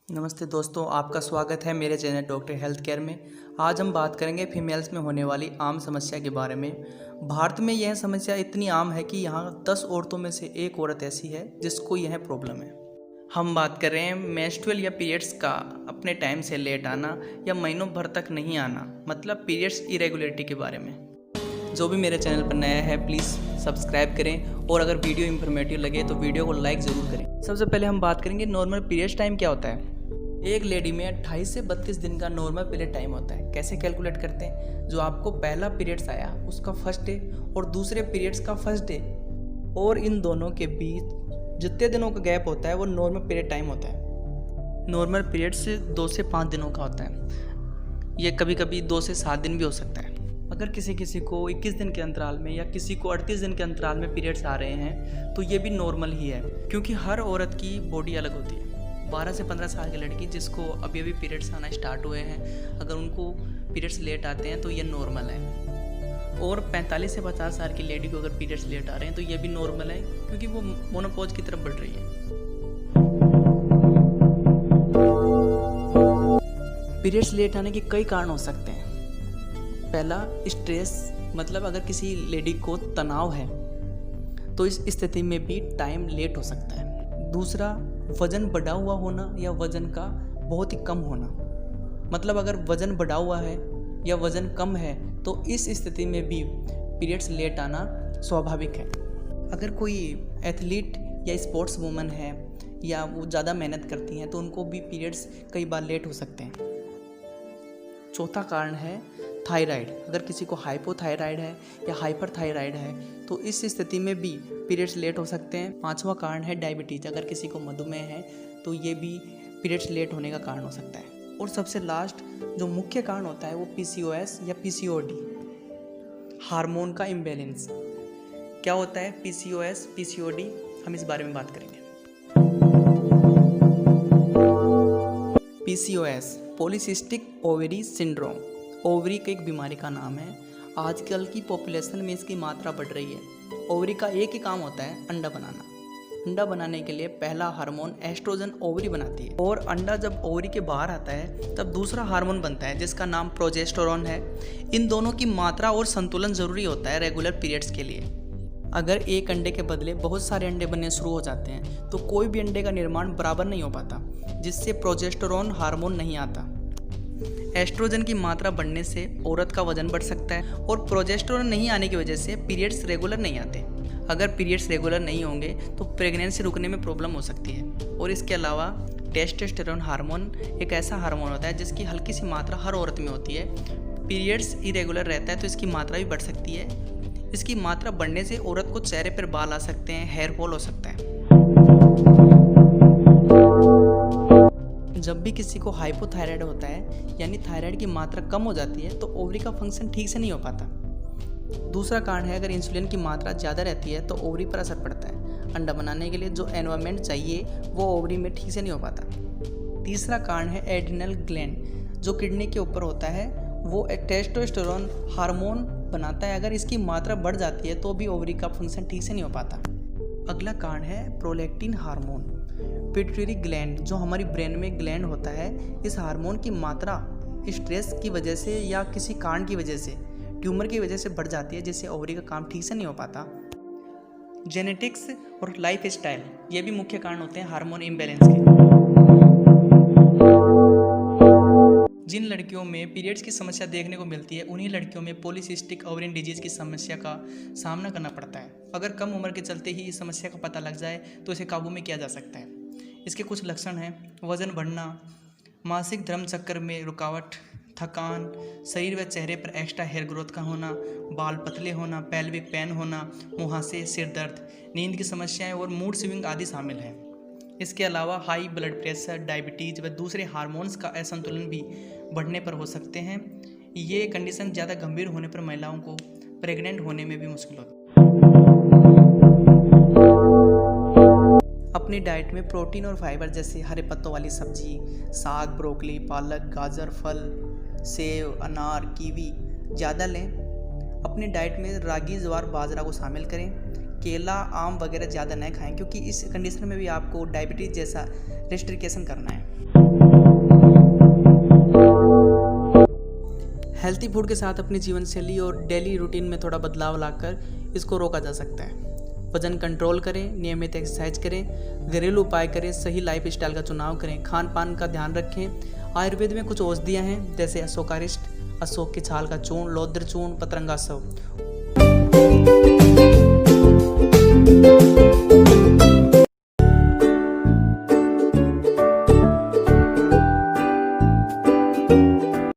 नमस्ते दोस्तों, आपका स्वागत है मेरे चैनल डॉक्टर हेल्थ केयर में। आज हम बात करेंगे फीमेल्स में होने वाली आम समस्या के बारे में। भारत में यह समस्या इतनी आम है कि यहाँ 10 औरतों में से एक औरत ऐसी है जिसको यह प्रॉब्लम है। हम बात कर रहे हैं मेंस्ट्रुअल या पीरियड्स का अपने टाइम से लेट आना या महीनों भर तक नहीं आना, मतलब पीरियड्स इरेगुलरिटी के बारे में। जो भी मेरे चैनल पर नया है प्लीज़ सब्सक्राइब करें और अगर वीडियो इन्फॉर्मेटिव लगे तो वीडियो को लाइक ज़रूर करें। सबसे पहले हम बात करेंगे नॉर्मल पीरियड्स टाइम क्या होता है। एक लेडी में 28 से 32 दिन का नॉर्मल पीरियड टाइम होता है। कैसे कैलकुलेट करते हैं? जो आपको पहला पीरियड्स आया उसका फर्स्ट डे और दूसरे पीरियड्स का फर्स्ट डे और इन दोनों के बीच जितने दिनों का गैप होता है वो नॉर्मल पीरियड टाइम होता है। नॉर्मल पीरियड से 2 से 5 दिनों का होता है। ये कभी कभी 2 से 7 दिन भी हो सकता है। अगर किसी को 21 दिन के अंतराल में या किसी को 38 दिन के अंतराल में पीरियड्स आ रहे हैं तो ये भी नॉर्मल ही है, क्योंकि हर औरत की बॉडी अलग होती है। 12 से 15 साल की लड़की जिसको अभी अभी पीरियड्स आना स्टार्ट हुए हैं, अगर उनको पीरियड्स लेट आते हैं तो ये नॉर्मल है। और 45 से 50 साल की लेडी को अगर पीरियड्स लेट आ रहे हैं तो ये भी नॉर्मल है, क्योंकि वो मोनोपॉज की तरफ बढ़ रही है। पीरियड्स लेट आने के कई कारण हो सकते हैं। पहला, स्ट्रेस, मतलब अगर किसी लेडी को तनाव है तो इस स्थिति में भी टाइम लेट हो सकता है। दूसरा, वज़न बढ़ा हुआ होना या वज़न का बहुत ही कम होना, मतलब अगर वज़न बढ़ा हुआ है या वज़न कम है तो इस स्थिति में भी पीरियड्स लेट आना स्वाभाविक है। अगर कोई एथलीट या स्पोर्ट्स वूमन है या वो ज़्यादा मेहनत करती हैं तो उनको भी पीरियड्स कई बार लेट हो सकते हैं। चौथा कारण है थायराइड। अगर किसी को हाइपोथायराइड है या हाइपरथायराइड है तो इस स्थिति में भी पीरियड्स लेट हो सकते हैं। पांचवा कारण है डायबिटीज। अगर किसी को मधुमेह है तो ये भी पीरियड्स लेट होने का कारण हो सकता है। और सबसे लास्ट जो मुख्य कारण होता है वो पीसीओएस या पीसीओडी, हार्मोन का इम्बैलेंस। क्या होता है पीसीओएस, पीसीओडी, हम इस बारे में बात करेंगे। PCOS polycystic ovary syndrome, ovary की एक बीमारी का नाम है। आजकल की पॉपुलेशन में इसकी मात्रा बढ़ रही है। ओवरी का एक ही काम होता है, अंडा बनाना। अंडा बनाने के लिए पहला हार्मोन एस्ट्रोजन ओवरी बनाती है और अंडा जब ओवरी के बाहर आता है तब दूसरा हार्मोन बनता है जिसका नाम प्रोजेस्टेरोन है। इन दोनों की मात्रा और संतुलन जरूरी होता है रेगुलर पीरियड्स के लिए। अगर एक अंडे के बदले बहुत सारे अंडे बनने शुरू हो जाते हैं तो कोई भी अंडे का निर्माण बराबर नहीं हो पाता, जिससे प्रोजेस्टेरोन हार्मोन नहीं आता। एस्ट्रोजन की मात्रा बढ़ने से औरत का वजन बढ़ सकता है और प्रोजेस्टेरोन नहीं आने की वजह से पीरियड्स रेगुलर नहीं आते। अगर पीरियड्स रेगुलर नहीं होंगे तो प्रेगनेंसी रुकने में प्रॉब्लम हो सकती है। और इसके अलावा टेस्टोस्टेरोन हार्मोन एक ऐसा हार्मोन होता है जिसकी हल्की सी मात्रा हर औरत में होती है। पीरियड्स इरेगुलर रहता है तो इसकी मात्रा भी बढ़ सकती है। इसकी मात्रा बढ़ने से औरत को चेहरे पर बाल आ सकते हैं, हेयर फॉल हो सकता है। जब भी किसी को हाइपोथायराइड होता है यानी थायराइड की मात्रा कम हो जाती है तो ओवरी का फंक्शन ठीक से नहीं हो पाता। दूसरा कारण है अगर इंसुलिन की मात्रा ज़्यादा रहती है तो ओवरी पर असर पड़ता है। अंडा बनाने के लिए जो एनवायरनमेंट चाहिए वो ओवरी में ठीक से नहीं हो पाता। तीसरा कारण है एड्रिनल ग्लैंड, जो किडनी के ऊपर होता है। वो टेस्टोस्टेरोन हार्मोन बनाता है। अगर इसकी मात्रा बढ़ जाती है तो भी ओवरी का फंक्शन ठीक से नहीं हो पाता। अगला कारण है प्रोलैक्टिन हार्मोन, पिट्यूटरी ग्लैंड, जो हमारी ब्रेन में ग्लैंड होता है। इस हार्मोन की मात्रा स्ट्रेस की वजह से या किसी कारण की वजह से, ट्यूमर की वजह से बढ़ जाती है, जिससे ओवरी का काम ठीक से नहीं हो पाता। जेनेटिक्स और लाइफ स्टाइल ये भी मुख्य कारण होते हैं हार्मोन इम्बैलेंस के। जिन लड़कियों में पीरियड्स की समस्या देखने को मिलती है उन्हीं लड़कियों में पॉलीसिस्टिक ओवरियन डिजीज़ की समस्या का सामना करना पड़ता है। अगर कम उम्र के चलते ही इस समस्या का पता लग जाए तो इसे काबू में किया जा सकता है। इसके कुछ लक्षण हैं: वज़न बढ़ना, मासिक धर्म चक्र में रुकावट, थकान, शरीर व चेहरे पर एक्स्ट्रा हेयर ग्रोथ का होना, बाल पतले होना, पेल्विक पेन होना, मुहासे, सिर दर्द, नींद की समस्याएं और मूड स्विंग आदि शामिल हैं। इसके अलावा हाई ब्लड प्रेशर, डायबिटीज़ व दूसरे हार्मोन्स का असंतुलन भी बढ़ने पर हो सकते हैं। ये कंडीशन ज़्यादा गंभीर होने पर महिलाओं को प्रेग्नेंट होने में भी मुश्किल होती है। अपनी डाइट में प्रोटीन और फाइबर जैसे हरे पत्तों वाली सब्जी, साग, ब्रोकली, पालक, गाजर, फल, सेब, अनार, कीवी ज़्यादा लें। अपनी डाइट में रागी, ज्वार, बाजरा को शामिल करें। केला, आम वगैरह ज़्यादा न खाएं, क्योंकि इस कंडीशन में भी आपको डायबिटीज़ जैसा रेस्ट्रिक्शन करना है। हेल्थी फूड के साथ अपनी जीवन शैली और डेली रूटीन में थोड़ा बदलाव लाकर इसको रोका जा सकता है। वजन कंट्रोल करें, नियमित एक्सरसाइज करें, घरेलू उपाय करें, सही लाइफ स्टाइल का चुनाव करें, खान पान का ध्यान रखें। आयुर्वेद में कुछ औषधियाँ हैं जैसे अशोकारिष्ट, अशोक की छाल का चूर्ण, लौद्र चूर्ण, पतरंगा शव